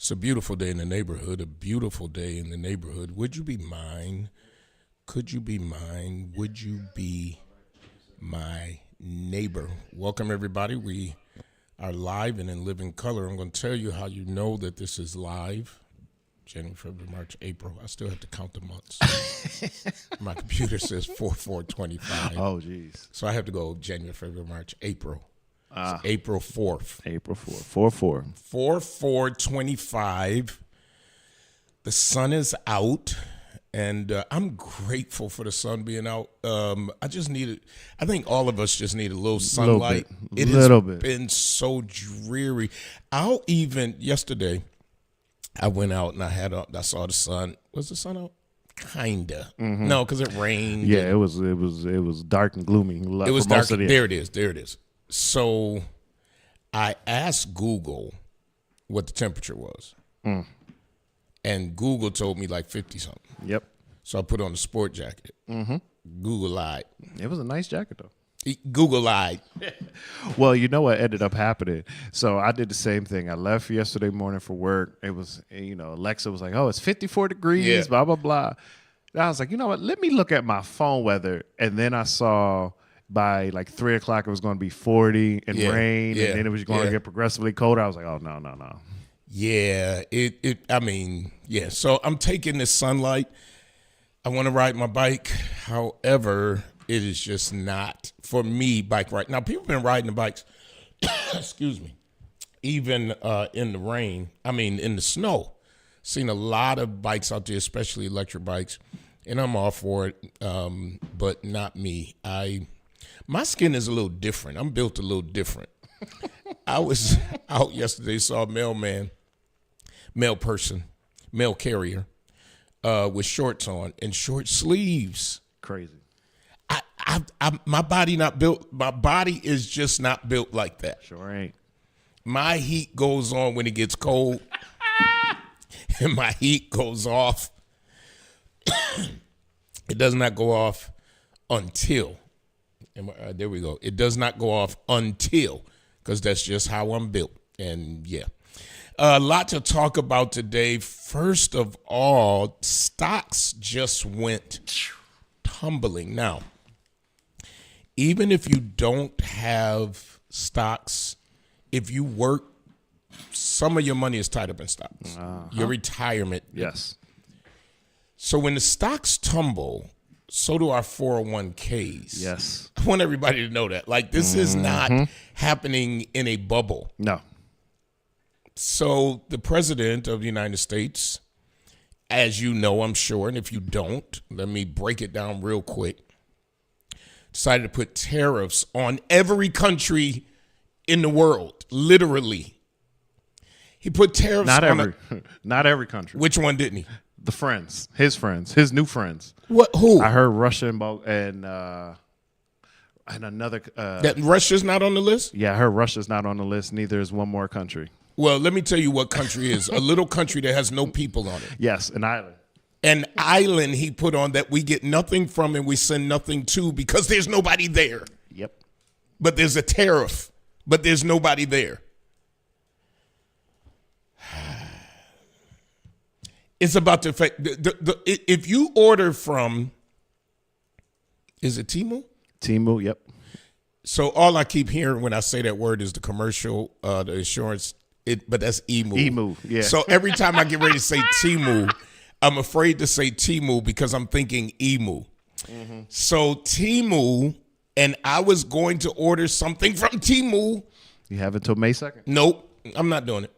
It's a beautiful day in the neighborhood, a beautiful day in the neighborhood. Would you be mine? Could you be mine? Would you be my neighbor? Welcome, everybody. We are live and in living color. I'm going to tell you how you know that this is live. January, February, March, April. I still have to count the months. My computer says 4/4/25. Oh, geez. So I have to go January, February, March, April. April 4th. April 4th. 4/4/25. The sun is out, and I'm grateful for the sun being out. I think all of us just need a little sunlight. It has been so dreary. Yesterday, I went out and I saw the sun. Was the sun out? Kinda. Mm-hmm. No, because it rained. Yeah, it was dark and gloomy. It was dark. There it is. So I asked Google what the temperature was. And Google told me like 50-something. Yep. So I put on a sport jacket. Mm-hmm. Google lied. It was a nice jacket, though. Google lied. Well, you know what ended up happening? So I did the same thing. I left yesterday morning for work. It was, Alexa was like, oh, it's 54 degrees, blah, blah, blah. And I was like, you know what? Let me look at my phone weather. And then I saw by like 3 o'clock it was going to be 40 and rain. And then it was going to get progressively colder. I was like, oh, no. Yeah, So I'm taking this sunlight. I want to ride my bike. However, it is just not for me bike ride. Now, people have been riding the bikes, excuse me, even in the rain. In the snow. Seen a lot of bikes out there, especially electric bikes, and I'm all for it, but not me. My skin is a little different. I'm built a little different. I was out yesterday, saw a male carrier, with shorts on and short sleeves. Crazy. My body is just not built like that. Sure ain't. My heat goes on when it gets cold, and my heat goes off. It does not go off until. There we go. It does not go off until, because that's just how I'm built. And yeah. A lot to talk about today. First of all, stocks just went tumbling. Now, even if you don't have stocks, if you work, some of your money is tied up in stocks. Your retirement. Yes. So when the stocks tumble, so do our 401ks. Yes. I want everybody to know that. Like, this is not happening in a bubble. No. So the president of the United States, as you know, I'm sure, and if you don't, let me break it down real quick, decided to put tariffs on every country in the world, literally. He put tariffs not every country. Which one didn't he? The friends, his new friends. What? Who? I heard Russia and another. That Russia's not on the list? Yeah, I heard Russia's not on the list. Neither is one more country. Well, let me tell you what country is. A little country that has no people on it. Yes, an island. An island he put on that we get nothing from and we send nothing to because there's nobody there. Yep. But there's a tariff, but there's nobody there. It's about to affect if you order from, is it Temu? Temu, yep. So all I keep hearing when I say that word is the commercial, the insurance, but that's Emu. Emu, yeah. So every time I get ready to say Temu, I'm afraid to say Temu because I'm thinking Emu. Mm-hmm. So Temu, and I was going to order something from Temu. You have until May 2nd? Nope, I'm not doing it.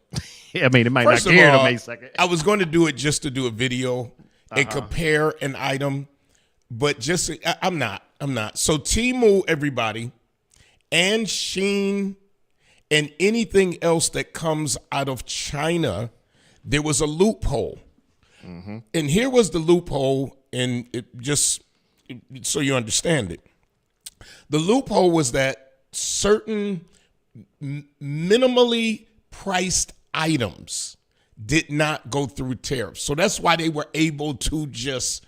It might not get here until May 2nd. I was going to do it just to do a video and compare an item, but I'm not. So Temu, everybody, and Shein, and anything else that comes out of China, there was a loophole. Mm-hmm. And here was the loophole, and so you understand it. The loophole was that certain minimally priced items did not go through tariffs. So that's why they were able to just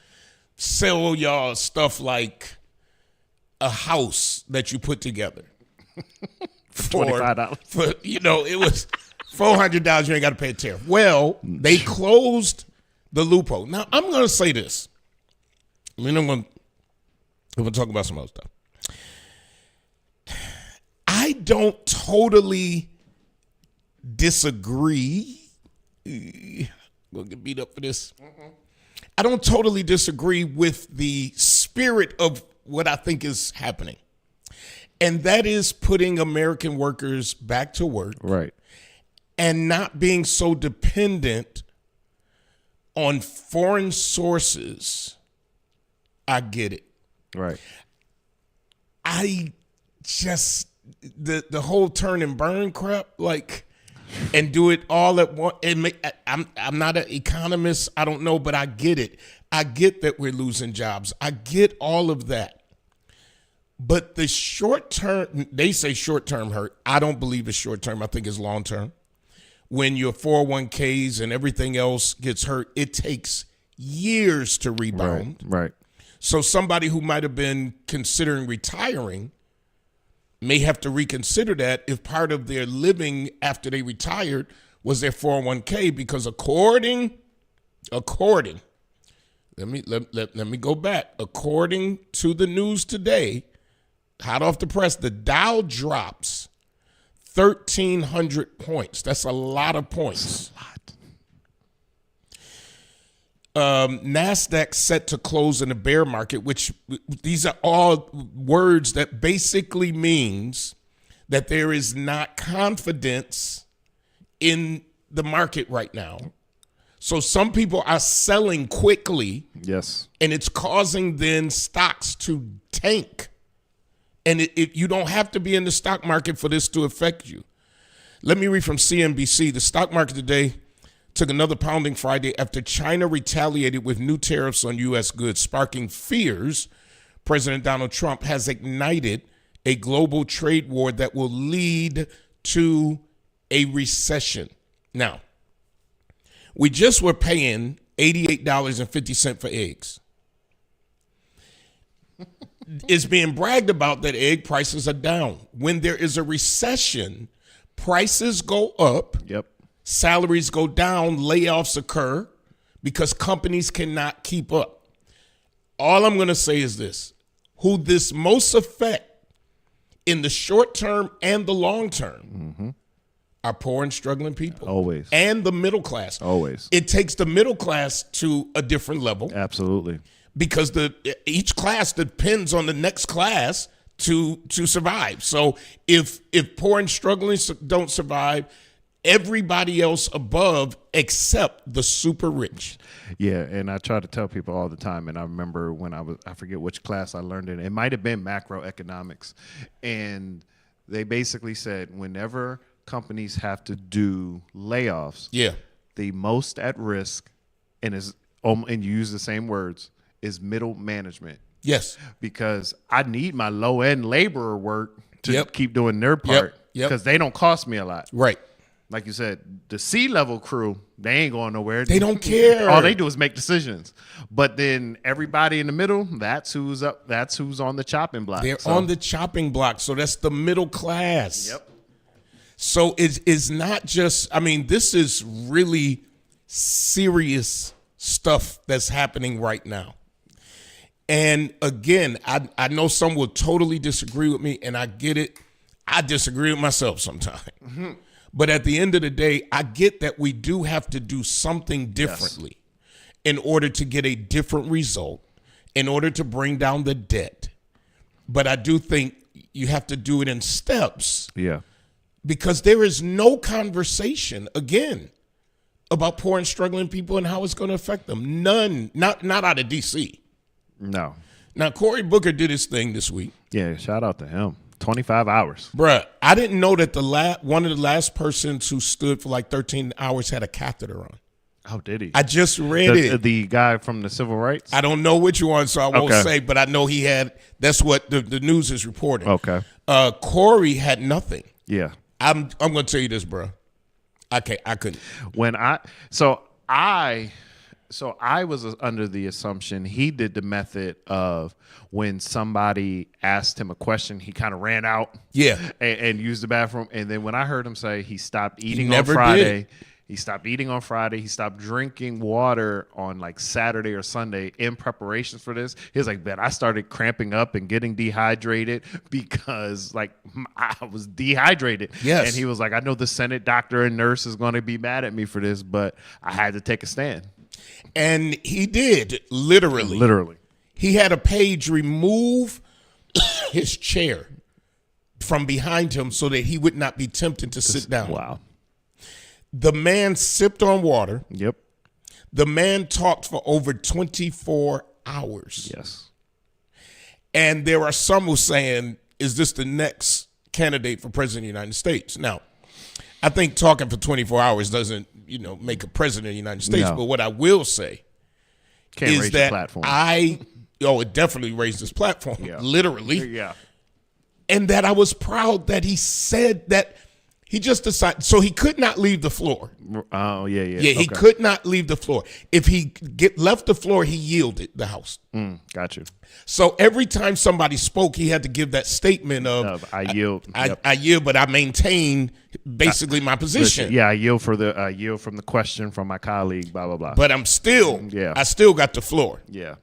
sell y'all stuff like a house that you put together. $25. It was $400, you ain't got to pay a tariff. Well, they closed the loophole. Now, I'm going to say this. I mean, I'm going to talk about some other stuff. I don't totally disagree. We'll get beat up for this. I don't totally disagree with the spirit of what I think is happening. And that is putting American workers back to work. Right. And not being so dependent on foreign sources. I get it. Right. I just, the whole turn and burn crap, like, and do it all at once. I'm not an economist. I don't know, but I get it. I get that we're losing jobs. I get all of that. But the short term, they say short term hurt. I don't believe it's short term. I think it's long term. When your 401ks and everything else gets hurt, it takes years to rebound. Right. So somebody who might have been considering retiring may have to reconsider that if part of their living after they retired was their 401k, because according, let me go back. According to the news today, hot off the press, the Dow drops 1,300 points. That's a lot of points. NASDAQ set to close in a bear market, which these are all words that basically means that there is not confidence in the market right now. So some people are selling quickly. Yes. And it's causing then stocks to tank. And you don't have to be in the stock market for this to affect you. Let me read from CNBC. The stock market today took another pounding Friday after China retaliated with new tariffs on U.S. goods, sparking fears President Donald Trump has ignited a global trade war that will lead to a recession. Now, we just were paying $88.50 for eggs. It's being bragged about that egg prices are down. When there is a recession, prices go up. Yep. Salaries go down, layoffs occur because companies cannot keep up. All I'm going to say is this. Who this most affect in the short term and the long term are poor and struggling people. Always. And the middle class. Always. It takes the middle class to a different level. Absolutely. Because each class depends on the next class to survive. So if poor and struggling don't survive, everybody else above except the super rich. Yeah, and I try to tell people all the time, and I remember when I forget which class I learned it. It might have been macroeconomics. And they basically said whenever companies have to do layoffs, the most at risk, and you use the same words, is middle management. Yes. Because I need my low-end laborer work to keep doing their part because they don't cost me a lot. Right. Like you said, the C-level crew, they ain't going nowhere. They don't care. All they do is make decisions. But then everybody in the middle, that's who's up. That's who's on the chopping block. They're on the chopping block. So that's the middle class. Yep. So it's not just, I mean, this is really serious stuff that's happening right now. And again, I know some will totally disagree with me, and I get it. I disagree with myself sometimes. Mm-hmm. But at the end of the day, I get that we do have to do something differently in order to get a different result, in order to bring down the debt. But I do think you have to do it in steps. Yeah. Because there is no conversation, again, about poor and struggling people and how it's going to affect them. None. Not out of D.C. No. Now, Cory Booker did his thing this week. Yeah, shout out to him. 25 hours. Bruh, I didn't know that one of the last persons who stood for like 13 hours had a catheter on. Oh, did he? I just read it. The guy from the civil rights? I don't know which one, so I won't say, but I know he had. That's what the news is reporting. Okay. Cory had nothing. Yeah. I'm going to tell you this, bro. I couldn't. So I was under the assumption he did the method of when somebody asked him a question, he kind of ran out, and used the bathroom. And then when I heard him say he stopped eating on Friday, he stopped eating on Friday, he stopped drinking water on like Saturday or Sunday in preparations for this. He was like, "Man, I started cramping up and getting dehydrated because like I was dehydrated." Yes, and he was like, "I know the Senate doctor and nurse is going to be mad at me for this, but I had to take a stand." And he did, literally. Literally. He had a page remove his chair from behind him so that he would not be tempted to sit down. Wow. The man sipped on water. Yep. The man talked for over 24 hours. Yes. And there are some who saying, is this the next candidate for president of the United States? Now, I think talking for 24 hours doesn't, make a president of the United States. No. But what I will say is that it definitely raised his platform, literally. Yeah. And that I was proud that he said that he just decided. So he could not leave the floor. Oh, yeah. Yeah, he could not leave the floor. If he left the floor, he yielded the House. Got you. So every time somebody spoke, he had to give that statement of I yield. I yield, but I maintain basically my position. Listen, I yield from the question from my colleague, blah, blah, blah. But I still got the floor. Yeah.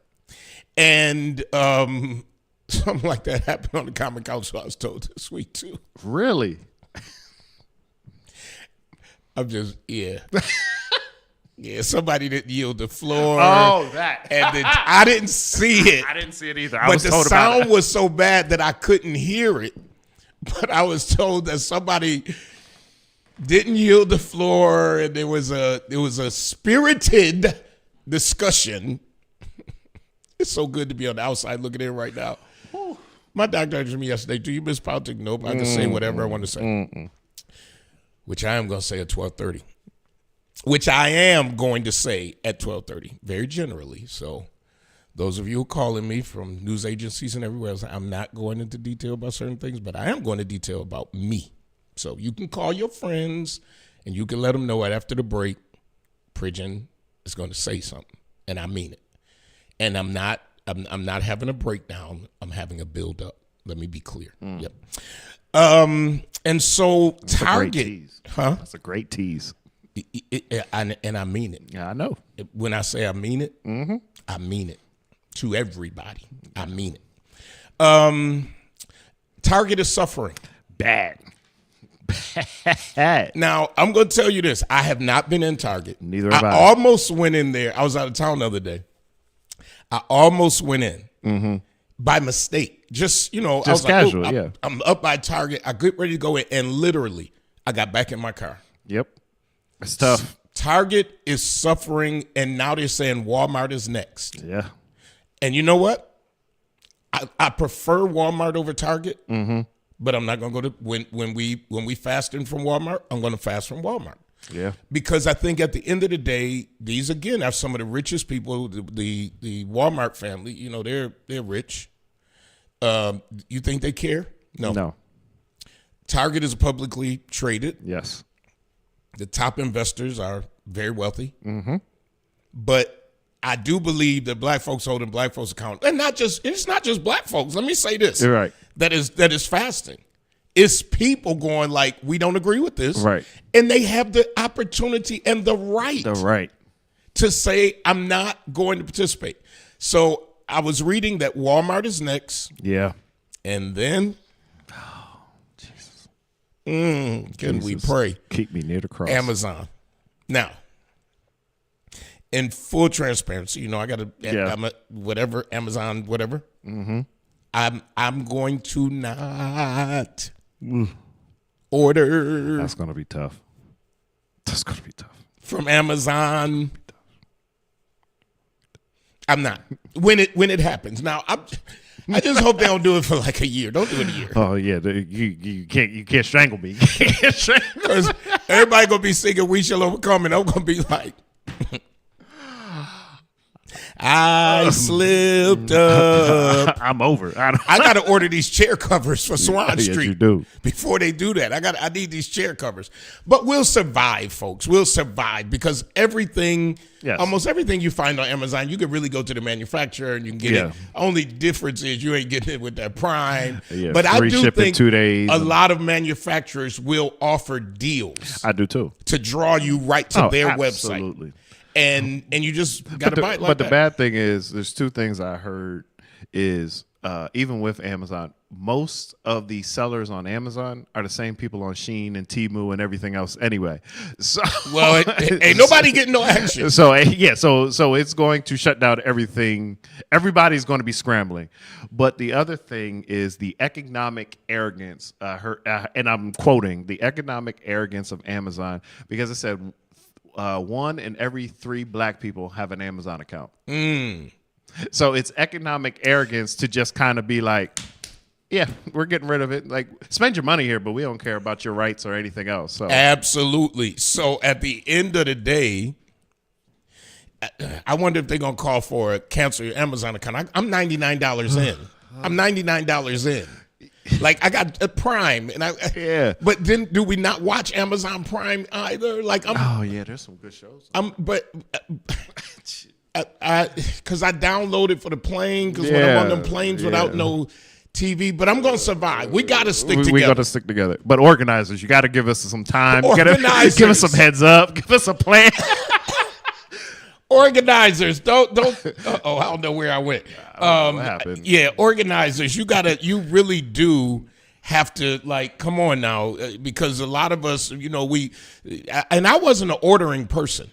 And something like that happened on the Common Council, I was told this week too. Really? I'm just, yeah, somebody didn't yield the floor. Oh, that. And I didn't see it. I didn't see it either. But the sound was so bad that I couldn't hear it. But I was told that somebody didn't yield the floor, and there was a spirited discussion. It's so good to be on the outside looking in right now. My doctor asked me yesterday, do you miss politics? Nope, I can say whatever I want to say. Which I am going to say at 12:30. Which I am going to say at 12:30, very generally. So those of you who are calling me from news agencies and everywhere else, I'm not going into detail about certain things, but I am going to detail about me. So you can call your friends and you can let them know right after the break, Pridgeon is going to say something, and I mean it. And I'm not having a breakdown. I'm having a build up. Let me be clear. Yep. And so Target, That's a great tease. And I mean it. Yeah, I know. When I say I mean it, I mean it to everybody. I mean it. Target is suffering. Bad. Now, I'm going to tell you this. I have not been in Target. Neither have I. I almost went in there. I was out of town the other day. I almost went in by mistake. Just, I was casual, like, I'm up by Target. I get ready to go in, and literally, I got back in my car. Yep. It's tough. Target is suffering, and now they're saying Walmart is next. Yeah. And you know what? I prefer Walmart over Target, but I'm not going to go to when we fasting from Walmart, I'm going to fast from Walmart. Yeah. Because I think at the end of the day, these again are some of the richest people. The Walmart family, they're rich. You think they care? No. Target is publicly traded. Yes. The top investors are very wealthy. But I do believe that black folks holding black folks account, and it's not just black folks. Let me say this. You're right. That is fasting. It's people going like, we don't agree with this. Right. And they have the opportunity and the right to say, I'm not going to participate. So I was reading that Walmart is next. Yeah. And then, Jesus. Can we pray? Keep me near the cross. Amazon. Now, in full transparency, I got Amazon, whatever. I'm going to not order. That's going to be tough. From Amazon. I'm not. When it happens. Now, I just hope they don't do it for like a year. Don't do it a year. Oh yeah, you can't strangle me. Because everybody gonna be singing "We Shall Overcome," and I'm gonna be like, I slipped up. I'm over. I got to order these chair covers for Swan Yes, Street. you do. Before they do that, I need these chair covers. But we'll survive, folks. We'll survive because everything, Yes. almost everything you find on Amazon, you can really go to the manufacturer and you can get Yeah. it. Only difference is you ain't getting it with that Prime. Yeah, but I free do shipping, think 2 days. a lot of manufacturers will offer deals I do too. to draw you right to their website. Absolutely. And you just got to buy it like But that. the bad thing is, there's two things I heard is even with Amazon, most of the sellers on Amazon are the same people on Shein and Temu and everything else anyway. So Well, ain't nobody getting no action. So so it's going to shut down everything. Everybody's going to be scrambling. But the other thing is the economic arrogance. And I'm quoting the economic arrogance of Amazon because it said 1 in every 3 black people have an Amazon account. So it's economic arrogance to just kind of be like, yeah, we're getting rid of it. Like, spend your money here, but we don't care about your rights or anything else. So Absolutely. So at the end of the day, I wonder if they're going to call for a cancel your Amazon account. I'm $99 in. I'm $99 in. Like I got a Prime, and Yeah. But then, do we not watch Amazon Prime either? Like oh yeah, there's some good shows. Because I downloaded for the plane. Because when I'm on them planes without no TV, but I'm gonna survive. We got to stick together. We got to stick together. But organizers, you got to give us some time. You gotta Organizers. give us some heads up. Give us a plan. Organizers, don't. I don't know where I went. What happened? Yeah, organizers, you really do have to, like, come on now, because a lot of us, and I wasn't an ordering person.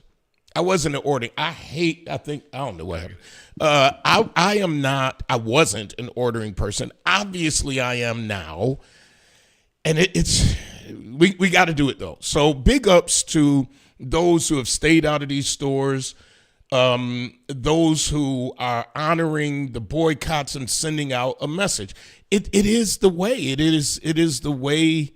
I wasn't an ordering. I don't know what happened. I wasn't an ordering person. Obviously I am now. And we got to do it though. So big ups to those who have stayed out of these stores. Those who are honoring the boycotts and sending out a message. It is the way. It is the way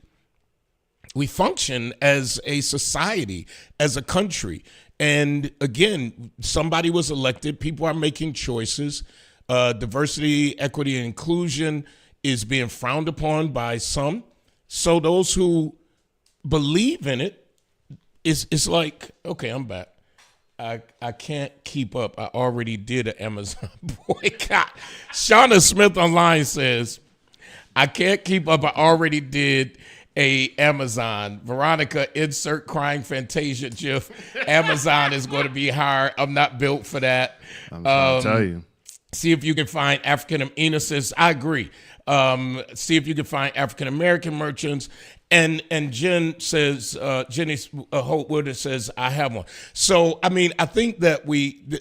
we function as a society, as a country. And again, somebody was elected. People are making choices. Diversity, equity, and inclusion is being frowned upon by some. So those who believe in it, it's like, okay, I'm back. I can't keep up. I already did an Amazon boycott. Shauna Smith online says, I can't keep up. I already did a Amazon. Veronica, insert crying Fantasia GIF. Amazon is going to be hard. I'm not built for that. I'm trying to tell you. See if you can find African innocents. I agree. See if you can find African American merchants. And Jen says, Jenny Holtwood says, I have one. So, I mean, I think that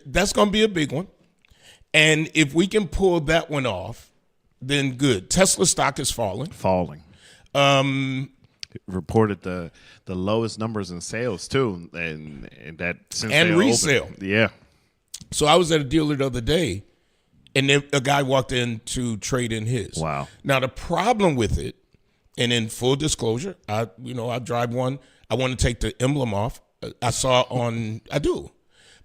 that's going to be a big one. And if we can pull that one off, then good. Tesla stock is falling. Reported the lowest numbers in sales too, and that since and they resale. opened. Yeah. So I was at a dealer the other day, and then a guy walked in to trade in his. Wow. Now the problem with it, and in full disclosure, I drive one. I want to take the emblem off. I do,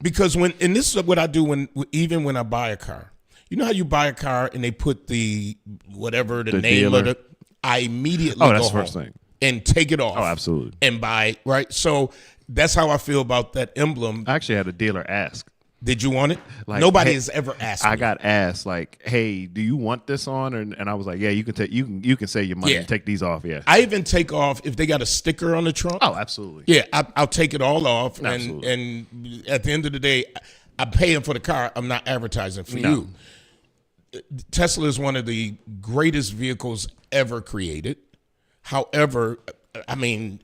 because and this is what I do even when I buy a car. You know how you buy a car and they put the name dealer. of I immediately Oh, go that's the home first thing. and take it off. Oh, absolutely. And buy, right? So that's how I feel about that emblem. I actually had a dealer ask. Did you want it? Like, Nobody hey, has ever asked I me. got asked like, "Hey, do you want this on?" And I was like, "Yeah, you can take you can save your money and take these off." Yeah. I even take off if they got a sticker on the trunk. Oh, absolutely. Yeah, I'll take it all off. Absolutely. And at the end of the day, I'm paying for the car. I'm not advertising for you. Tesla is one of the greatest vehicles ever created. However, I mean,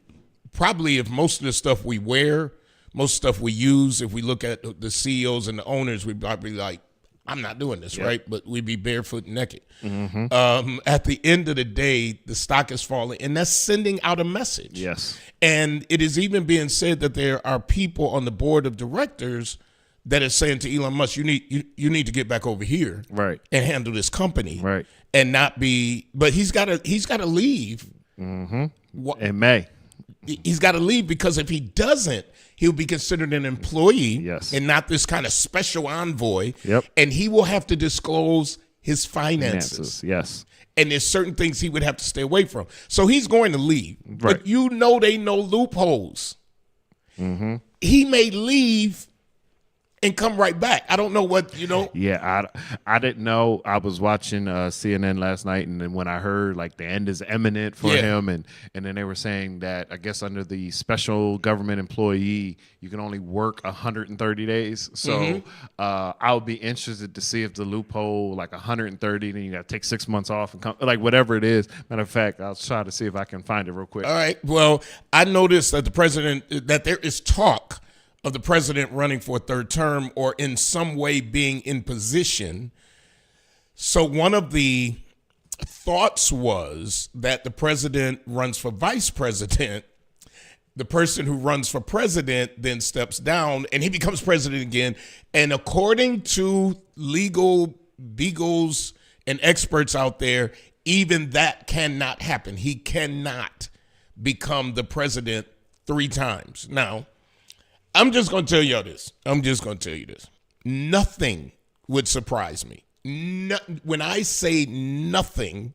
probably if most of the stuff we wear, most stuff we use, if we look at the CEOs and the owners, we'd probably like, I'm not doing this, right? But we'd be barefoot and naked. Mm-hmm. At the end of the day, the stock is falling, and that's sending out a message. Yes. And it is even being said that there are people on the board of directors that is saying to Elon Musk, you need to get back over here, Right. and handle this company, Right. and not be. But he's got to leave. In May. He's got to leave because if he doesn't, He'll be considered an employee Yes. and not this kind of special envoy. Yep. And he will have to disclose his finances. Yes. And there's certain things he would have to stay away from. So he's going to leave. Right. But they know loopholes. He may leave and come right back. I don't know what, Yeah, I didn't know. I was watching CNN last night, and then when I heard like the end is imminent for him, and then they were saying that I guess under the special government employee, you can only work 130 days. So I would be interested to see if the loophole like 130, then you got to take 6 months off and come, like whatever it is. Matter of fact, I'll try to see if I can find it real quick. All right. Well, I noticed that that there is talk of the president running for a third term or in some way being in position. So one of the thoughts was that the president runs for vice president. The person who runs for president then steps down and he becomes president again. And according to legal beagles and experts out there, even that cannot happen. He cannot become the president 3 times. Now, I'm just going to tell y'all this. Nothing would surprise me. When I say nothing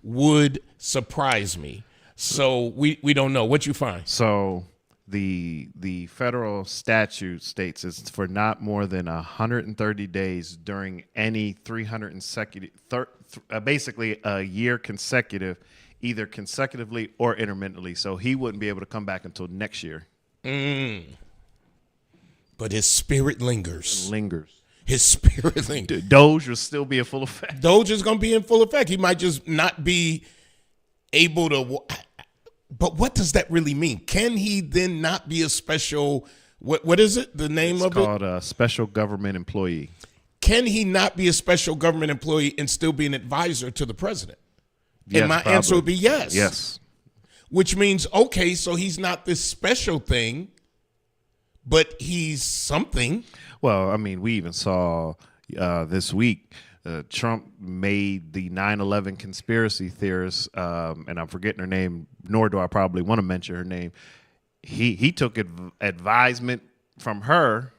would surprise me. So we don't know. What you find? So the federal statute states it's for not more than 130 days during any 300 basically a year consecutive, either consecutively or intermittently. So he wouldn't be able to come back until next year. But his spirit lingers. His spirit lingers. Doge will still be in full effect. Doge is going to be in full effect. He might just not be able to. But what does that really mean? Can he then not be a special? What is it? The name of it? It's called a special government employee. Can he not be a special government employee and still be an advisor to the president? Yes, and my probably. answer would be yes. Yes. Which means, okay, so he's not this special thing, but he's something. Well, I mean, we even saw this week Trump made the 9/11 conspiracy theorist, and I'm forgetting her name, nor do I probably want to mention her name. He took advisement from her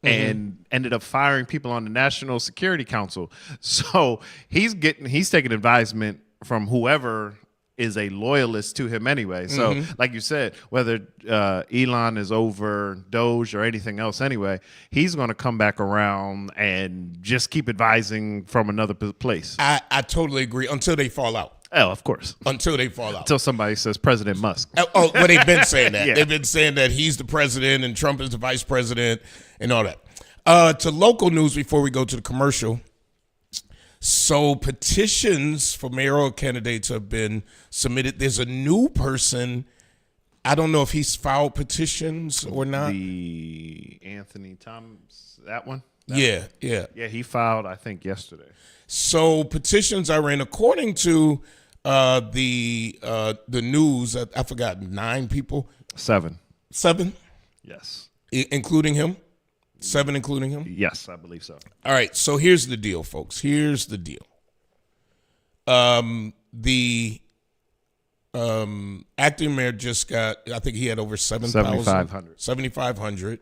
and ended up firing people on the National Security Council. So he's taking advisement from whoever is a loyalist to him anyway. So like you said, whether Elon is over Doge or anything else anyway, he's going to come back around and just keep advising from another place. I totally agree until they fall out. Oh, of course. Until they fall out. Until somebody says President Musk. Oh, well, they've been saying that. Yeah. They've been saying that he's the president and Trump is the vice president and all that. To local news before we go to the commercial. So petitions for mayoral candidates have been submitted. There's a new person. I don't know if he's filed petitions or not. The Anthony Thomas, that one? Yeah. Yeah, he filed, I think, yesterday. So petitions are in. According to the news, I forgot, 9 people? 7. 7? Yes. Including him? 7 including him? Yes, I believe so. All right, so here's the deal, folks. Here's the deal. The acting mayor just got, I think he had over 7,500. 7,500.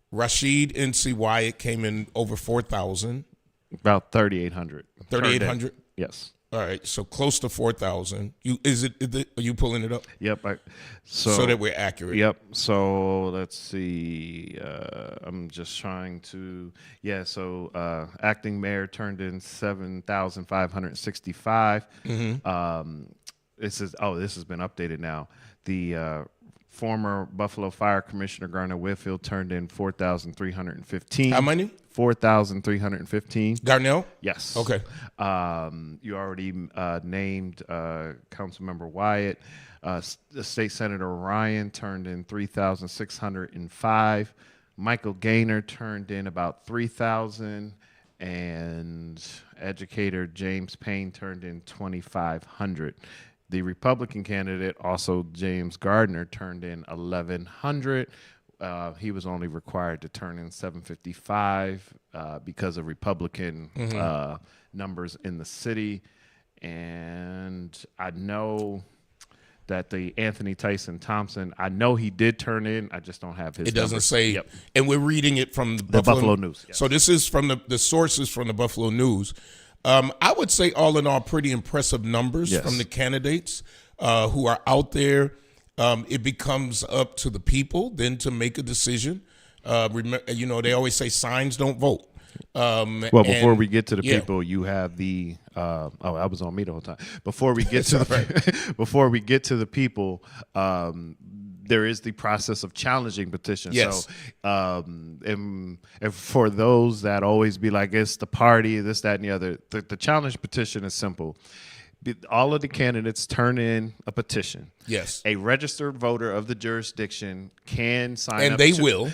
Rashid N.C. Wyatt came in over 4,000. About 3,800. 3,800? Yes. All right, so close to 4,000. Are you pulling it up? Yep. So that we're accurate. Yep. So let's see. I'm just trying to. Yeah. So acting mayor turned in 7,565. This has been updated now. The former Buffalo Fire Commissioner Garner Whitfield turned in 4,315. How many? 4,315. Darnell? Yes. Okay. You already named Councilmember Wyatt. State Senator Ryan turned in 3,605. Michael Gaynor turned in about 3,000. And educator James Payne turned in 2,500. The Republican candidate, also James Gardner, turned in 1,100. He was only required to turn in 755 because of Republican numbers in the city. And I know that the Anthony Tyson Thompson, I know he did turn in. I just don't have his. It doesn't numbers. say, Yep. and we're reading it from the Buffalo News. Yes. So this is from the sources from the Buffalo News. I would say all in all, pretty impressive numbers Yes. from the candidates who are out there. It becomes up to the people then to make a decision. Remember, they always say signs don't vote. Well, before we get to the people, you have the. I was on me the whole time. Before we get to before we get to the people, there is the process of challenging petitions. Yes. So, and for those that always be like, it's the party, this, that, and the other, the challenge petition is simple. All of the candidates turn in a petition. Yes. A registered voter of the jurisdiction can sign And up. they will.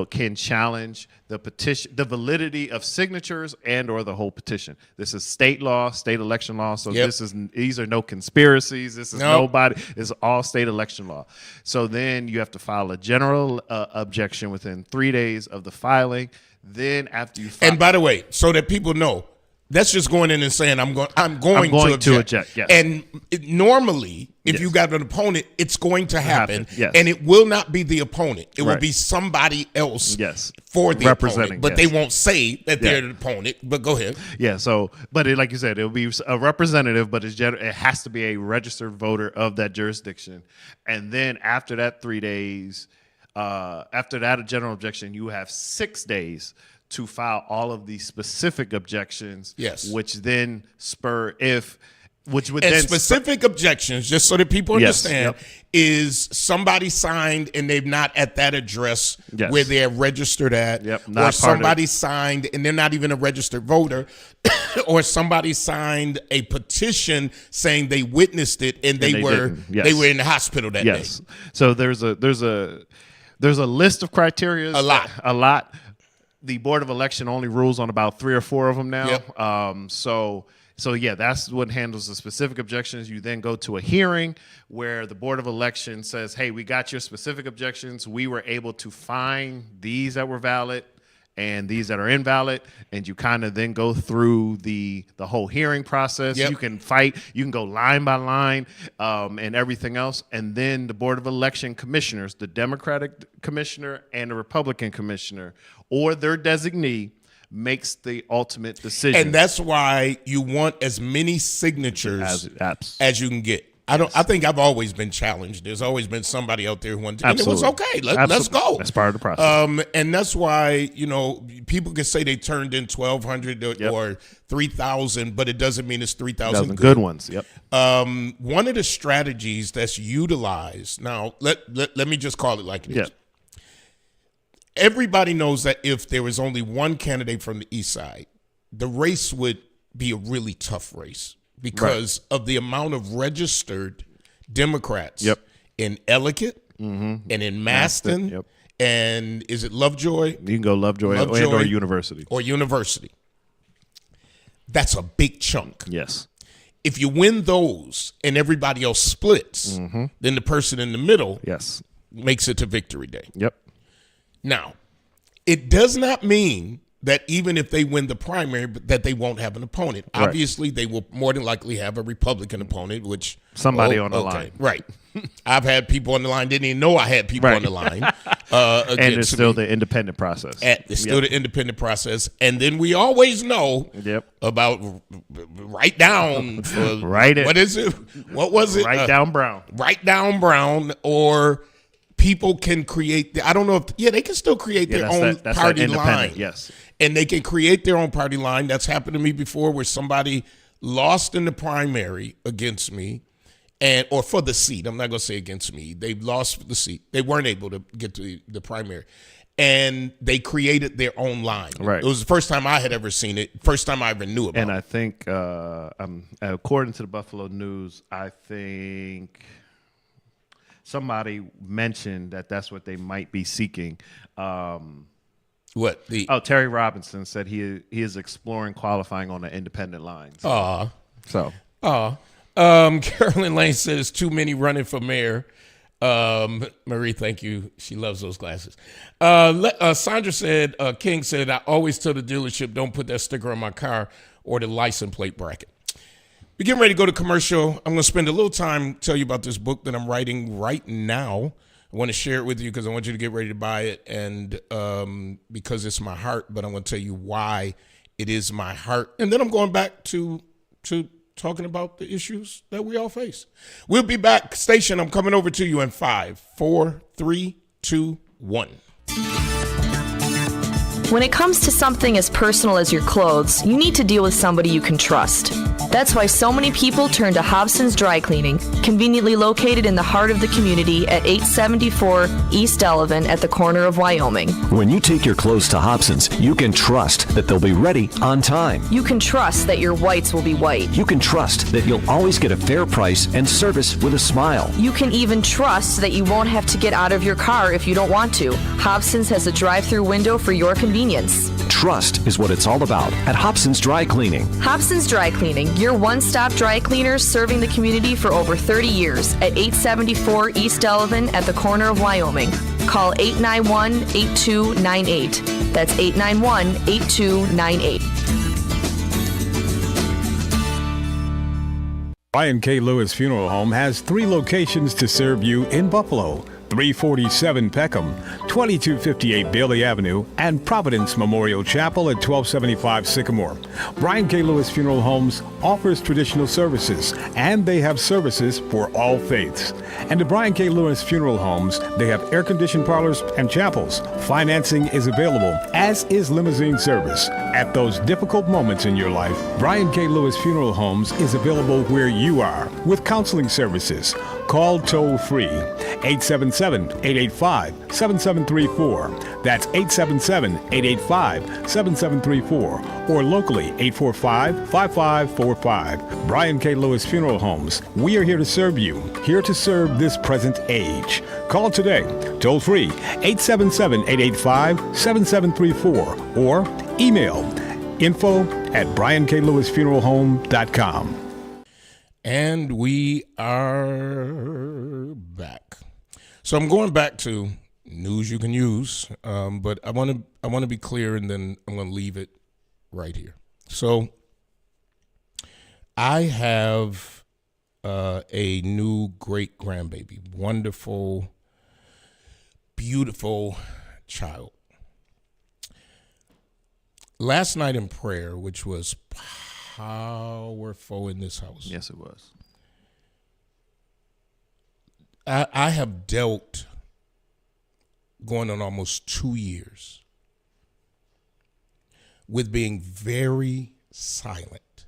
Can challenge the petition, the validity of signatures or the whole petition. This is state law, state election law. So these are no conspiracies. This is nobody. It's all state election law. So then you have to file a general objection within 3 days of the filing. Then after you file. And by the way, so that people know, that's just going in and saying I'm going to object. Yes. And normally, if you got an opponent, it's going to happen. Yes. And it will not be the opponent. It will be somebody else for the opponent. But they won't say that they're the opponent. But go ahead. Yeah. So, but like you said, it'll be a representative, but it has to be a registered voter of that jurisdiction. And then after that 3 days, after that a general objection, you have 6 days to file all of the specific objections, which then specific objections, just so that people understand, is somebody signed and they're not at that address where they're registered at, or somebody signed and they're not even a registered voter, or somebody signed a petition saying they witnessed it and they were in the hospital that day. So there's a list of criteria. A lot. The Board of Election only rules on about 3 or 4 of them now. So that's what handles the specific objections. You then go to a hearing where the Board of Election says, hey, we got your specific objections. We were able to find these that were valid and these that are invalid. And you kind of then go through the whole hearing process. You can fight. You can go line by line and everything else. And then the Board of Election commissioners, the Democratic commissioner and the Republican commissioner, or their designee, makes the ultimate decision. And that's why you want as many signatures as you can get. I think I've always been challenged. There's always been somebody out there who wanted to, and it was okay. Let's go. That's part of the process. And that's why, people can say they turned in 1,200 or 3,000, but it doesn't mean it's 3,000 good ones. One of the strategies that's utilized, now let me just call it like it is. Everybody knows that if there was only one candidate from the East Side, the race would be a really tough race because of the amount of registered Democrats in Ellicott and in Maston. And is it Lovejoy? You can go Lovejoy or University. Or University. That's a big chunk. Yes. If you win those and everybody else splits, then the person in the middle makes it to Victory Day. Now, it does not mean that even if they win the primary, that they won't have an opponent. Obviously, they will more than likely have a Republican opponent, which somebody on the line. Right. I've had people on the line, didn't even know I had people on the line. And it's still the independent process. It's still the independent process. And then we always know about write down. What is it? What was it? Write down Brown. Write down Brown, or people can create, I don't know if, they can still create their own party line. Yes. And they can create their own party line. That's happened to me before, where somebody lost in the primary against me, or for the seat. I'm not going to say against me. They lost for the seat. They weren't able to get to the primary. And they created their own line. It was the first time I had ever seen it, first time I ever knew about it. And I think, according to the Buffalo News, I think somebody mentioned that that's what they might be seeking. Terry Robinson said he is exploring qualifying on an independent line. Carolyn Lane says too many running for mayor. Marie, thank you. She loves those glasses. Sandra said, King said, I always tell the dealership, don't put that sticker on my car or the license plate bracket. We're getting ready to go to commercial. I'm going to spend a little time tell you about this book that I'm writing right now. I want to share it with you because I want you to get ready to buy it, and because it's my heart, but I'm going to tell you why it is my heart. And then I'm going back to talking about the issues that we all face. We'll be back. Station, I'm coming over to you in 5, 4, 3, 2, 1. When it comes to something as personal as your clothes, you need to deal with somebody you can trust. That's why so many people turn to Hobson's Dry Cleaning, conveniently located in the heart of the community at 874 East Delavan at the corner of Wyoming. When you take your clothes to Hobson's, you can trust that they'll be ready on time. You can trust that your whites will be white. You can trust that you'll always get a fair price and service with a smile. You can even trust that you won't have to get out of your car if you don't want to. Hobson's has a drive-through window for your convenience. Trust is what it's all about at Hobson's Dry Cleaning. Hobson's Dry Cleaning, your one-stop dry cleaners serving the community for over 30 years at 874 East Delavan at the corner of Wyoming. Call 891-8298. That's 891-8298. Brian K. Lewis Funeral Home has 3 locations to serve you in Buffalo. 347 Peckham, 2258 Bailey Avenue, and Providence Memorial Chapel at 1275 Sycamore. Brian K. Lewis Funeral Homes offers traditional services, and they have services for all faiths. And at Brian K. Lewis Funeral Homes, they have air-conditioned parlors and chapels. Financing is available, as is limousine service. At those difficult moments in your life, Brian K. Lewis Funeral Homes is available where you are with counseling services. Call toll-free 877-885-7734. That's 877-885-7734. Or locally 845-5545. Brian K. Lewis Funeral Homes. We are here to serve you, here to serve this present age. Call today, toll-free 877-885-7734. Or email info@brianklewisfuneralhome.com. And we are back. So I'm going back to news you can use, but I want to be clear, and then I'm going to leave it right here. So I have a new great grandbaby, wonderful, beautiful child. Last night in prayer, which was powerful in this house. Yes, it was. I have dealt, going on almost 2 years, with being very silent.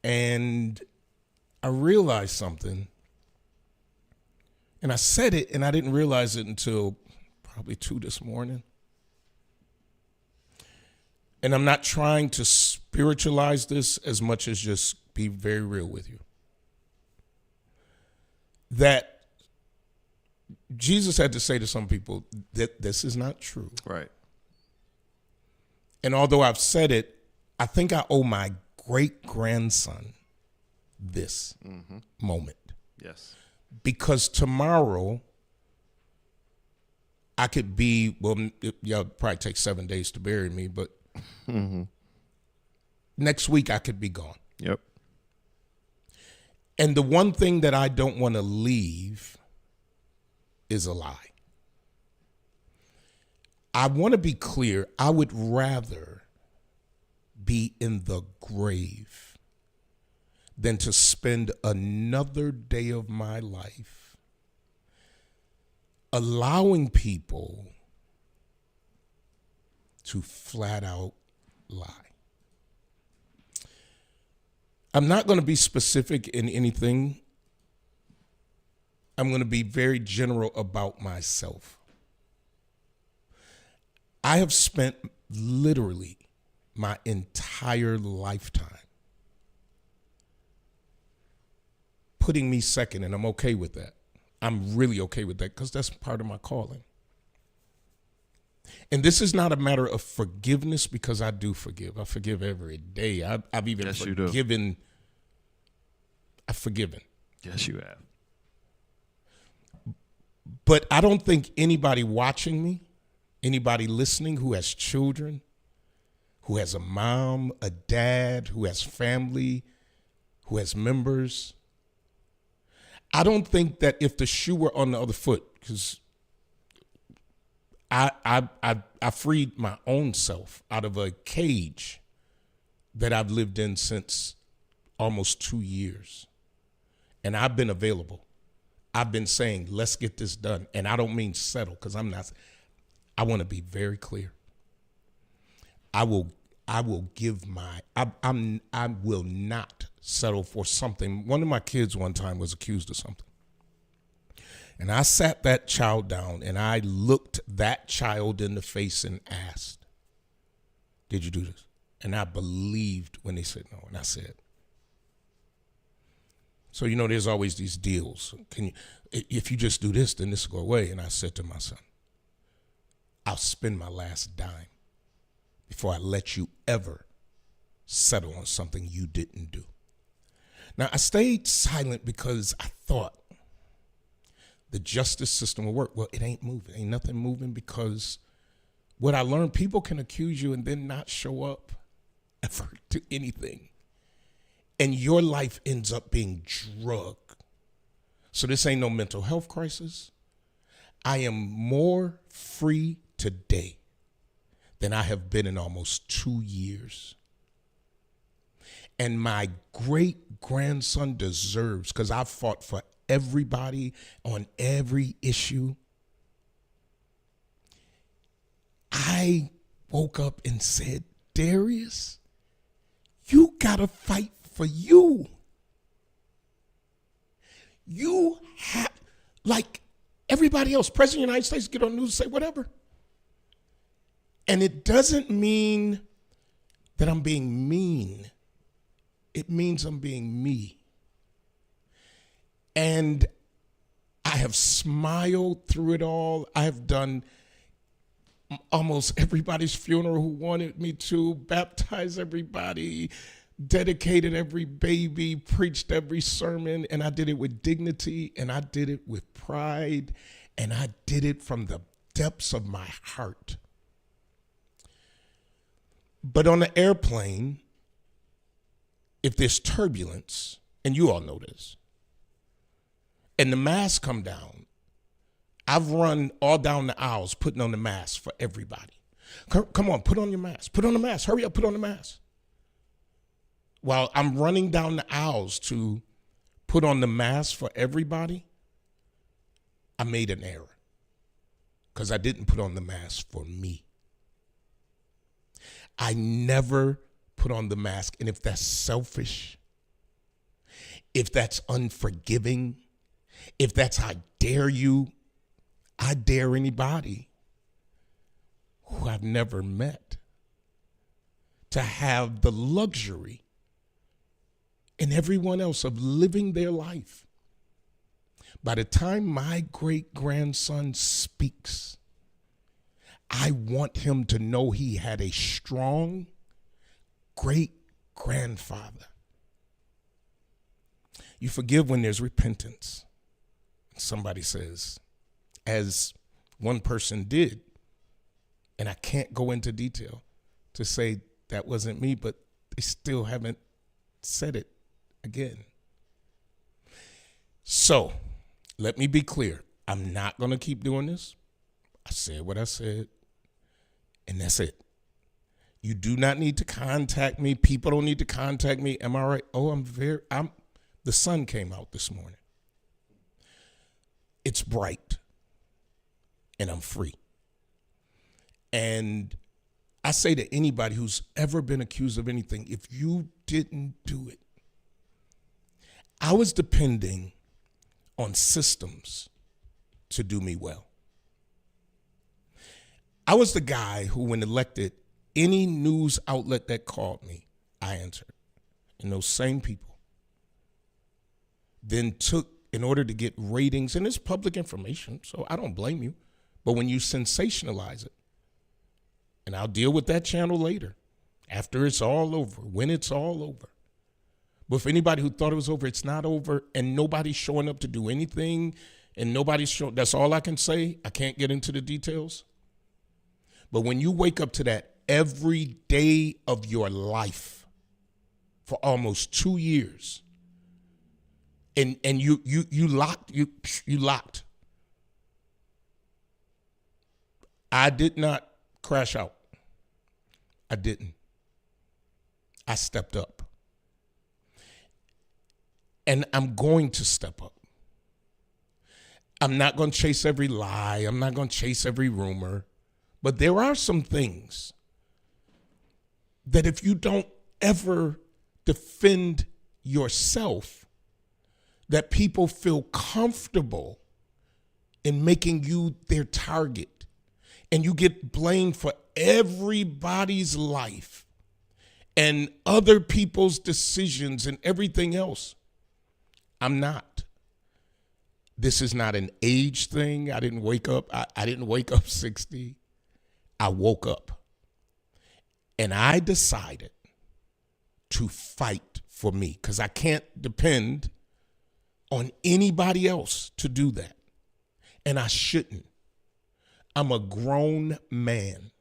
And I realized something, and I said it, and I didn't realize it until probably 2 this morning. And I'm not trying to spiritualize this as much as just be very real with you. That Jesus had to say to some people that this is not true. Right. And although I've said it, I think I owe my great-grandson this moment. Yes. Because tomorrow I could be, well, y'all probably take 7 days to bury me, but next week I could be gone. Yep. And the one thing that I don't want to leave is a lie. I want to be clear. I would rather be in the grave than to spend another day of my life allowing people to flat out lie. I'm not going to be specific in anything. I'm going to be very general about myself. I have spent literally my entire lifetime putting me second, and I'm okay with that. I'm really okay with that because that's part of my calling. And this is not a matter of forgiveness, because I do forgive. I forgive every day. I've even forgiven. I've forgiven. Yes, you have. But I don't think anybody watching me, anybody listening who has children, who has a mom, a dad, who has family, who has members. I don't think that if the shoe were on the other foot, because I freed my own self out of a cage that I've lived in since almost 2 years. And I've been available. I've been saying, let's get this done. And I don't mean settle, because I'm not. I want to be very clear. I will give my, I will not settle for something. One of my kids one time was accused of something. And I sat that child down and I looked that child in the face and asked, did you do this? And I believed when they said no. And I said, so, you know, there's always these deals. If you just do this, then this will go away. And I said to my son, I'll spend my last dime before I let you ever settle on something you didn't do. Now, I stayed silent because I thought the justice system will work. Well, it ain't moving. Ain't nothing moving, because what I learned, people can accuse you and then not show up ever to anything. And your life ends up being drugged. So this ain't no mental health crisis. I am more free today than I have been in almost 2 years. And my great-grandson deserves, because I fought for everybody on every issue. I woke up and said, Darius, you gotta fight for you. You have, like everybody else, President of the United States, get on the news and say whatever. And it doesn't mean that I'm being mean. It means I'm being me. And I have smiled through it all. I have done almost everybody's funeral who wanted me to, baptize everybody, dedicated every baby, preached every sermon, and I did it with dignity, and I did it with pride, and I did it from the depths of my heart. But on the airplane, if there's turbulence, and you all know this, and the masks come down, I've run all down the aisles putting on the mask for everybody. Come on, put on your mask. Put on the mask. Hurry up, put on the mask. While I'm running down the aisles to put on the mask for everybody, I made an error because I didn't put on the mask for me. I never put on the mask. And if that's selfish, if that's unforgiving, if that's I dare you, I dare anybody who I've never met to have the luxury and everyone else of living their life. By the time my great-grandson speaks, I want him to know he had a strong great-grandfather. You forgive when there's repentance. Somebody says, as one person did, and I can't go into detail to say that wasn't me, but they still haven't said it again. So let me be clear. I'm not going to keep doing this. I said what I said, and that's it. You do not need to contact me. People don't need to contact me. Am I right? Oh, the sun came out this morning. It's bright, and I'm free. And I say to anybody who's ever been accused of anything, if you didn't do it, I was depending on systems to do me well. I was the guy who, when elected, any news outlet that called me, I answered. And those same people then took, in order to get ratings, and it's public information, so I don't blame you, but when you sensationalize it, and I'll deal with that channel later, after it's all over, when it's all over. But for anybody who thought it was over, it's not over, and nobody's showing up to do anything, and nobody's showing, that's all I can say. I can't get into the details. But when you wake up to that every day of your life for almost 2 years. And you locked. I did not crash out. I didn't. I stepped up. And I'm going to step up. I'm not going to chase every lie. I'm not going to chase every rumor. But there are some things that if you don't ever defend yourself, that people feel comfortable in making you their target. And you get blamed for everybody's life and other people's decisions and everything else. I'm not. This is not an age thing. I didn't wake up. I didn't wake up 60. I woke up. And I decided to fight for me because I can't depend on anybody else to do that. And I shouldn't. I'm a grown man.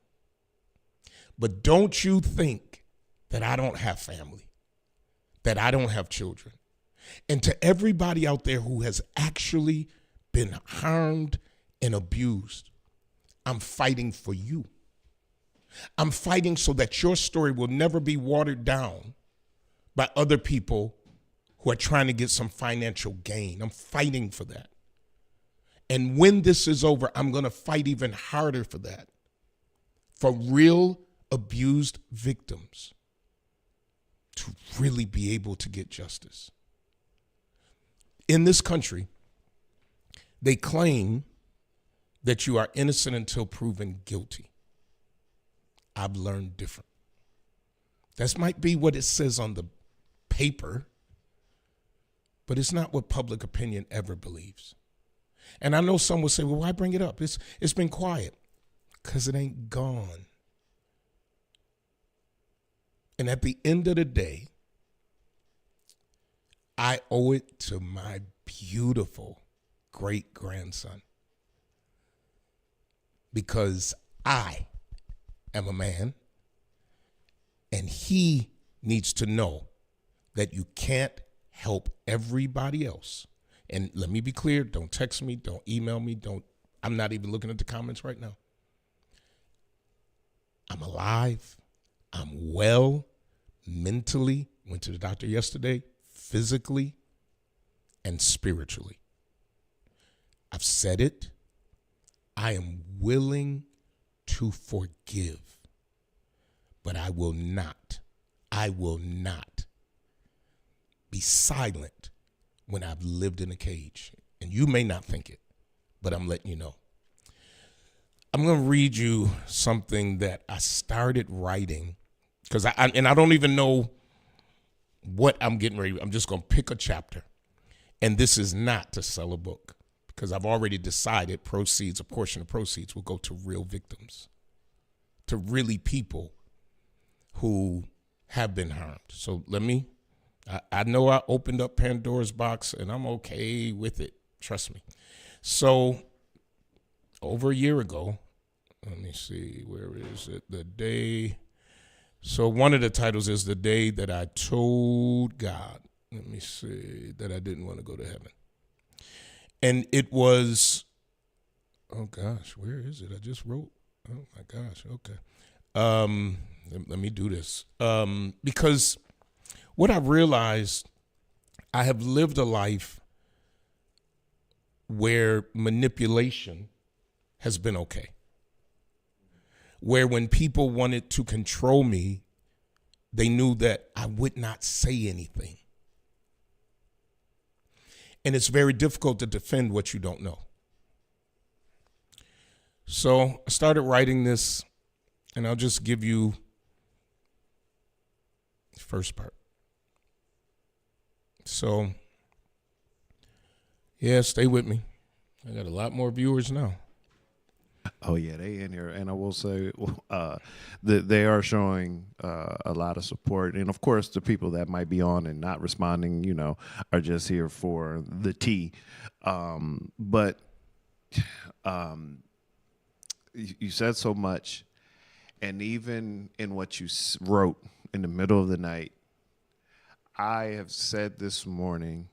But don't you think that I don't have family, that I don't have children. And to everybody out there who has actually been harmed and abused, I'm fighting for you. I'm fighting so that your story will never be watered down by other people who are trying to get some financial gain. I'm fighting for that. And when this is over, I'm going to fight even harder for that, for real abused victims to really be able to get justice. In this country, they claim that you are innocent until proven guilty. I've learned different. That might be what it says on the paper, but it's not what public opinion ever believes. And I know some will say, well, why bring it up? It's been quiet. Because it ain't gone. And at the end of the day, I owe it to my beautiful great-grandson. Because I am a man, and he needs to know that you can't help everybody else. And let me be clear, don't text me, don't email me, I'm not even looking at the comments right now. I'm alive, I'm well, mentally, went to the doctor yesterday, physically, and spiritually. I've said it, I am willing to forgive, but I will not be silent when I've lived in a cage. And you may not think it, but I'm letting you know. I'm going to read you something that I started writing because I don't even know what I'm getting ready. I'm just going to pick a chapter. And this is not to sell a book because I've already decided a portion of proceeds will go to real victims, to really people who have been harmed. So I know I opened up Pandora's box and I'm okay with it. Trust me. So over a year ago, let me see, where is it? The day. So one of the titles is The Day That I Told God, let me see, that I didn't want to go to heaven. And it was, oh gosh, where is it? I just wrote, oh my gosh, okay. Let me do this. Because what I realized, I have lived a life where manipulation has been okay. Where when people wanted to control me, they knew that I would not say anything. And it's very difficult to defend what you don't know. So I started writing this, and I'll just give you the first part. So, yeah, stay with me. I got a lot more viewers now. Oh yeah, they in here, and I will say that they are showing a lot of support, and of course, the people that might be on and not responding, are just here for the tea. But you said so much, And even in what you wrote in the middle of the night, I have said this morning,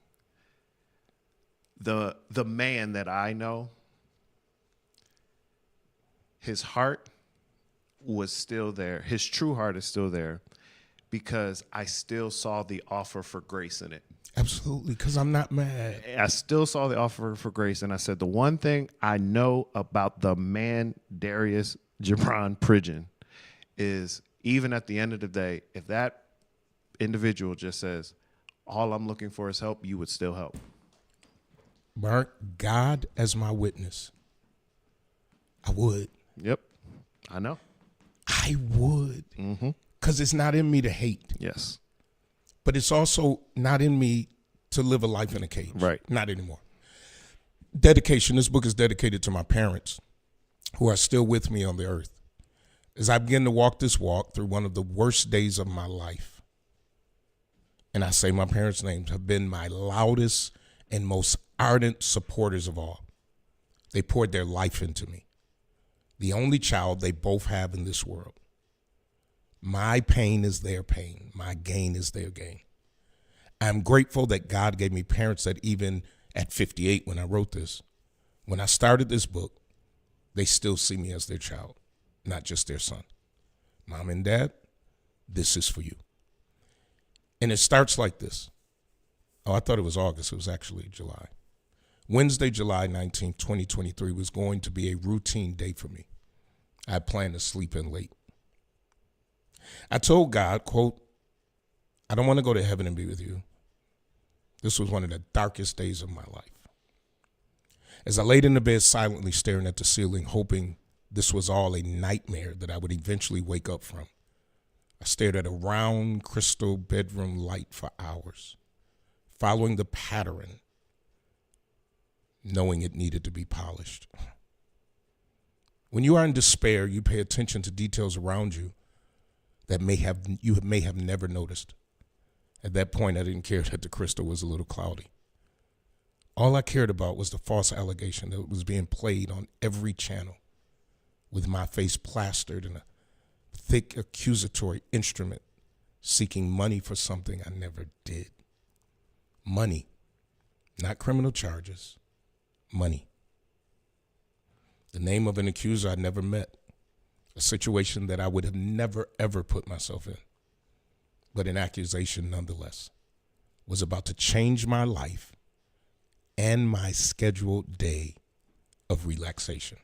the man that I know, his heart was still there. His true heart is still there because I still saw the offer for grace in it. Absolutely, because I'm not mad. I still saw the offer for grace, and I said, the one thing I know about the man Darius Jabron Pridgeon is, even at the end of the day, if that individual just says, all I'm looking for is help, you would still help. Mark, God as my witness, I would. Yep, I know. I would. Because it's not in me to hate. Yes. But it's also not in me to live a life in a cage. Right. Not anymore. Dedication. This book is dedicated to my parents who are still with me on the earth. As I begin to walk this walk through one of the worst days of my life, and I say my parents' names, have been my loudest and most ardent supporters of all. They poured their life into me. The only child they both have in this world. My pain is their pain. My gain is their gain. I'm grateful that God gave me parents that even at 58 when I wrote this, when I started this book, they still see me as their child, not just their son. Mom and Dad, this is for you. And it starts like this. Oh, I thought it was August. It was actually July. Wednesday, July 19, 2023 was going to be a routine day for me. I had planned to sleep in late. I told God, quote, I don't want to go to heaven and be with you. This was one of the darkest days of my life. As I laid in the bed silently staring at the ceiling, hoping this was all a nightmare that I would eventually wake up from, I stared at a round crystal bedroom light for hours, following the pattern, knowing it needed to be polished. When you are in despair, you pay attention to details around you that you may have never noticed. At that point, I didn't care that the crystal was a little cloudy. All I cared about was the false allegation that was being played on every channel, with my face plastered in a thick accusatory instrument, seeking money for something I never did. Money, not criminal charges, money. The name of an accuser I never met, a situation that I would have never, ever put myself in, but an accusation nonetheless, was about to change my life and my scheduled day of relaxation.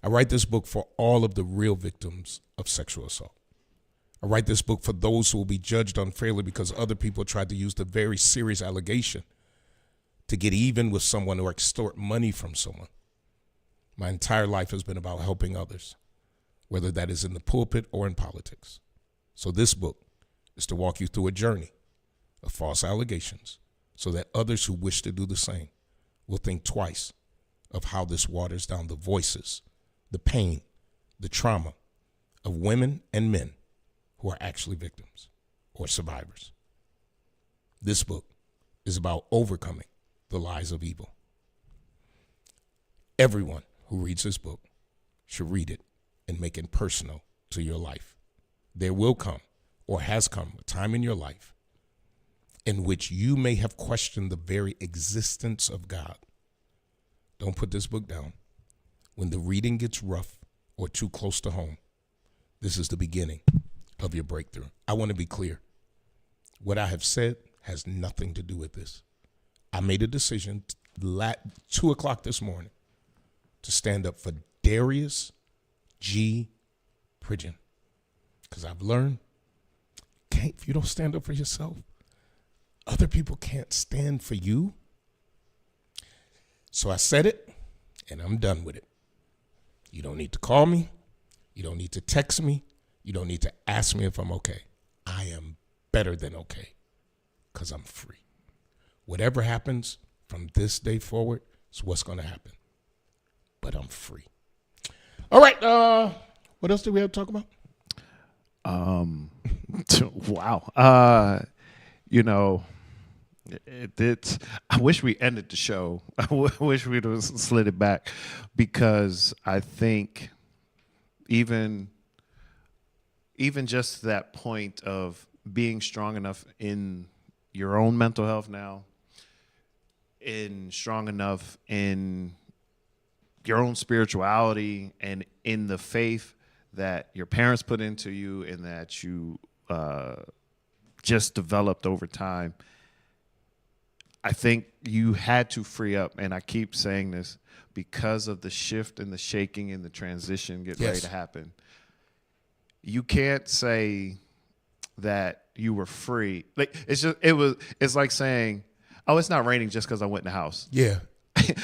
I write this book for all of the real victims of sexual assault. I write this book for those who will be judged unfairly because other people tried to use the very serious allegation to get even with someone or extort money from someone. My entire life has been about helping others, whether that is in the pulpit or in politics. So this book is to walk you through a journey of false allegations so that others who wish to do the same will think twice of how this waters down the voices, the pain, the trauma of women and men who are actually victims or survivors. This book is about overcoming the lies of evil. Everyone who reads this book should read it and make it personal to your life. There will come, or has come, a time in your life in which you may have questioned the very existence of God. Don't put this book down. When the reading gets rough or too close to home, this is the beginning of your breakthrough. I want to be clear. What I have said has nothing to do with this. I made a decision 2 o'clock this morning to stand up for Darius G. Pridgeon. Because I've learned, if you don't stand up for yourself, other people can't stand for you. So I said it, and I'm done with it. You don't need to call me. You don't need to text me. You don't need to ask me if I'm okay. I am better than okay because I'm free. Whatever happens from this day forward is what's going to happen. But I'm free. All right. What else do we have to talk about? Wow. I wish we ended the show. I wish we'd have slid it back because I think even even just that point of being strong enough in your own mental health now, in strong enough in your own spirituality and in the faith that your parents put into you and that you just developed over time. I think you had to free up, and I keep saying this because of the shift and the shaking and the transition getting ready to happen. You can't say that you were free. Like it's like saying, "Oh, it's not raining just because I went in the house." Yeah.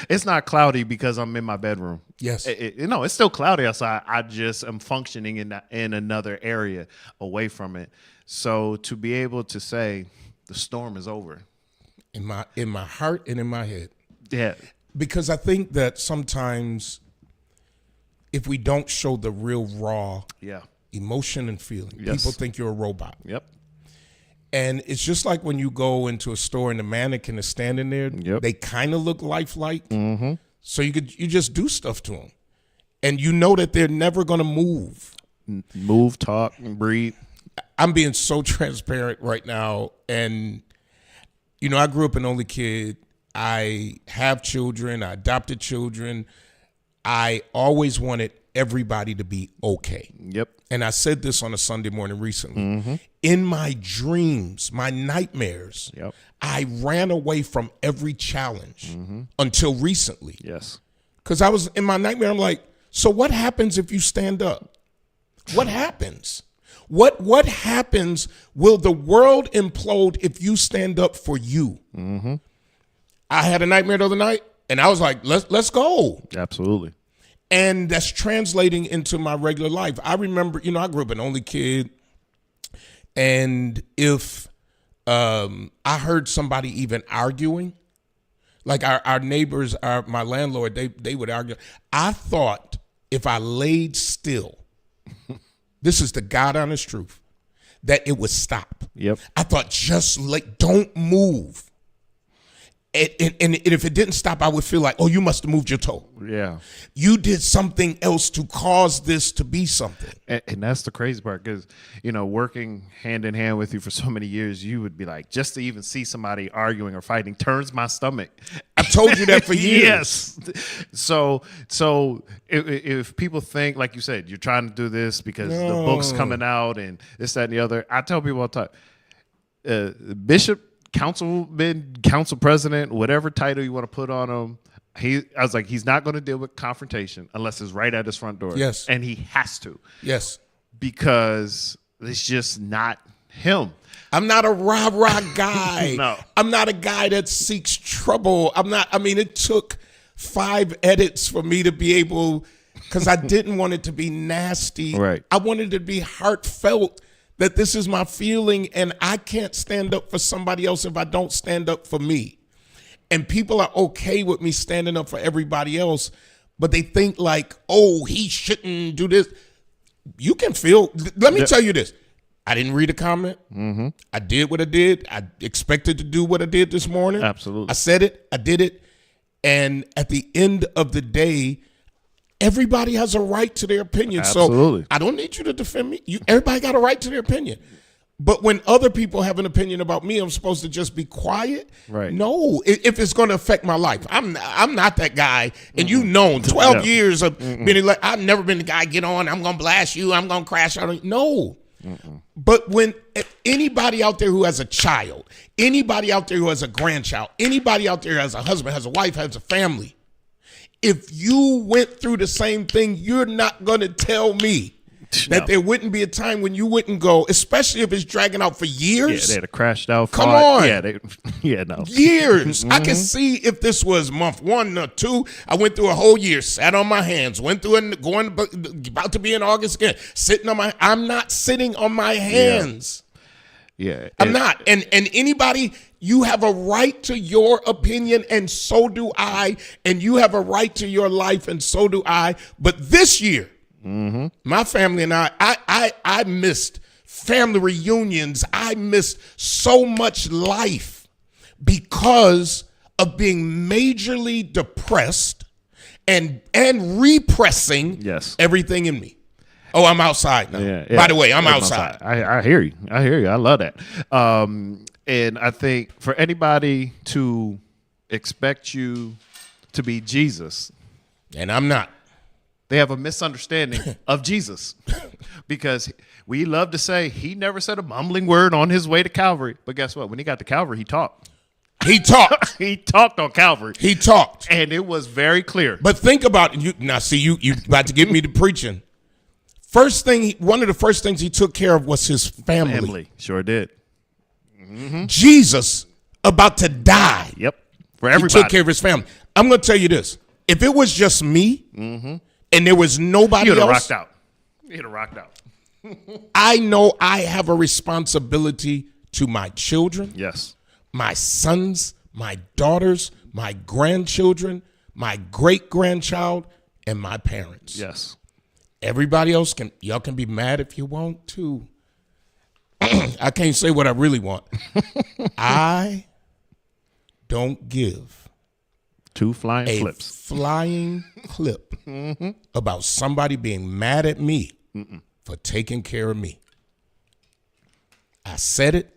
It's not cloudy because I'm in my bedroom. Yes. It's still cloudy outside. I just am functioning in another area away from it. So to be able to say the storm is over. In my heart and in my head. Yeah. Because I think that sometimes if we don't show the real raw emotion and feeling, people think you're a robot. Yep. And it's just like when you go into a store and the mannequin is standing there, they kind of look lifelike. Mm-hmm. So you just do stuff to them. And you know that they're never going to move. Move, talk, and breathe. I'm being so transparent right now. And, you know, I grew up an only kid. I have children. I adopted children. I always wanted everybody to be okay. Yep. And I said this on a Sunday morning recently. Mm-hmm. In my dreams, my nightmares, I ran away from every challenge until recently. Yes. Because I was in my nightmare, I'm like, so what happens if you stand up? What happens? What happens? Will the world implode if you stand up for you? Mm-hmm. I had a nightmare the other night, and I was like, let's go. Absolutely. And that's translating into my regular life. I remember, you know, I grew up an only kid. And if I heard somebody even arguing, like our neighbors, my landlord, they would argue. I thought if I laid still, this is the God honest truth, that it would stop. Yep. I thought just don't move. And if it didn't stop, I would feel like, oh, you must have moved your toe. Yeah. You did something else to cause this to be something. And that's the crazy part because, you know, working hand in hand with you for so many years, you would be like, just to even see somebody arguing or fighting turns my stomach. I've told you that for years. Yes. So if people think, like you said, you're trying to do this because the book's coming out and this, that, and the other, I tell people all the time, Bishop, councilman, council president, whatever title you want to put on him, I was like, he's not going to deal with confrontation unless it's right at his front door. Yes. And he has to. Yes. Because it's just not him. I'm not a rah-rah guy. No. I'm not a guy that seeks trouble. It took 5 edits for me to be able, because I didn't want it to be nasty. Right. I wanted it to be heartfelt. That this is my feeling, and I can't stand up for somebody else if I don't stand up for me. And people are okay with me standing up for everybody else, but they think like, oh, he shouldn't do this. You can feel, let me tell you this. I didn't read a comment. Mm-hmm. I did what I did. I expected to do what I did this morning. Absolutely. I said it. I did it. And at the end of the day, everybody has a right to their opinion. Absolutely. So I don't need you to defend me. Everybody got a right to their opinion. But when other people have an opinion about me, I'm supposed to just be quiet? Right. No, if it's going to affect my life. I'm not that guy. And you know, 12 years of being like, I've never been the guy, get on, I'm going to blast you, I'm going to crash out. No. But when anybody out there who has a child, anybody out there who has a grandchild, anybody out there who has a husband, has a wife, has a family, if you went through the same thing, you're not going to tell me that there wouldn't be a time when you wouldn't go, especially if it's dragging out for years. Yeah, they'd have crashed out. Come on. Yeah, no. Years. I can see if this was month 1 or 2, I went through a whole year, sat on my hands, went through about to be in August again, I'm not sitting on my hands. Yeah. I'm not. And anybody, you have a right to your opinion, and so do I. And you have a right to your life, and so do I. But this year, my family and I missed family reunions. I missed so much life because of being majorly depressed and repressing everything in me. Oh, I'm outside now. Yeah. By the way, I'm outside. I hear you. I love that. And I think for anybody to expect you to be Jesus, And I'm not. they have a misunderstanding of Jesus, because we love to say he never said a mumbling word on his way to Calvary. But guess what? When he got to Calvary, he talked. He talked. He talked on Calvary. He talked. And it was very clear. But think about it. Now, see, you about to get me to preaching. One of the first things he took care of was his family. Sure did. Jesus about to die. Yep. For He everybody. took care of his family. I'm going to tell you this. If it was just me and there was nobody You'd have else, rocked out. You'd have rocked out. I know I have a responsibility to my children, Yes. my sons, my daughters, my grandchildren, my great-grandchild, and my parents. Yes. Everybody else y'all can be mad if you want to. I can't say what I really want. I don't give Two flying a flips. flying clip about somebody being mad at me for taking care of me. I said it,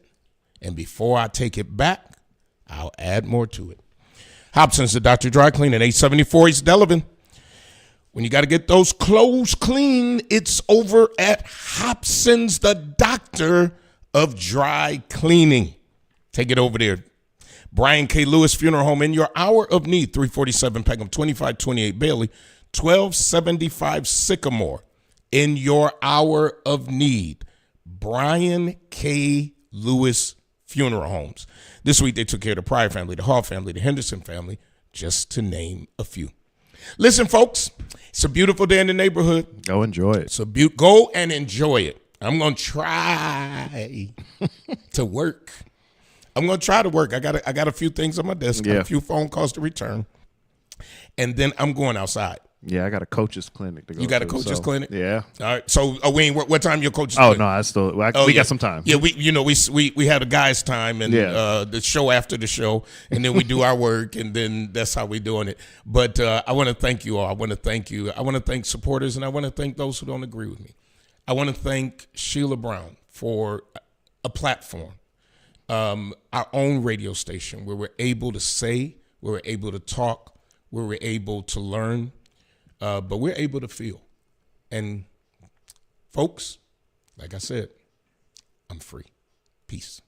and before I take it back, I'll add more to it. Hobson's the Dr. Dry Cleaning, 874 East Delavan. When you got to get those clothes clean, it's over at Hobson's, the Doctor of Dry Cleaning. Take it over there. Brian K. Lewis Funeral Home in your hour of need, 347 Peckham, 2528 Bailey, 1275 Sycamore. In your hour of need, Brian K. Lewis Funeral Homes. This week they took care of the Pryor family, the Hall family, the Henderson family, just to name a few. Listen, folks, it's a beautiful day in the neighborhood. Go enjoy it. Go and enjoy it. I'm going to try to work. I'm going to try to work. I got a few things on my desk, got a few phone calls to return, and then I'm going outside. Yeah, I got a coach's clinic to go to. You got a coach's clinic? Yeah. All right. So, Wayne, what time your coach's Oh, clinic? no, I still, we Yeah. got some time. Yeah, we had a guy's time and the show after the show, and then we do our work, and then that's how we're doing it. But I want to thank you all. I want to thank you. I want to thank supporters, and I want to thank those who don't agree with me. I want to thank Sheila Brown for a platform, our own radio station where we're able to say, where we're able to talk, where we're able to learn, but we're able to feel. And folks, like I said, I'm free. Peace.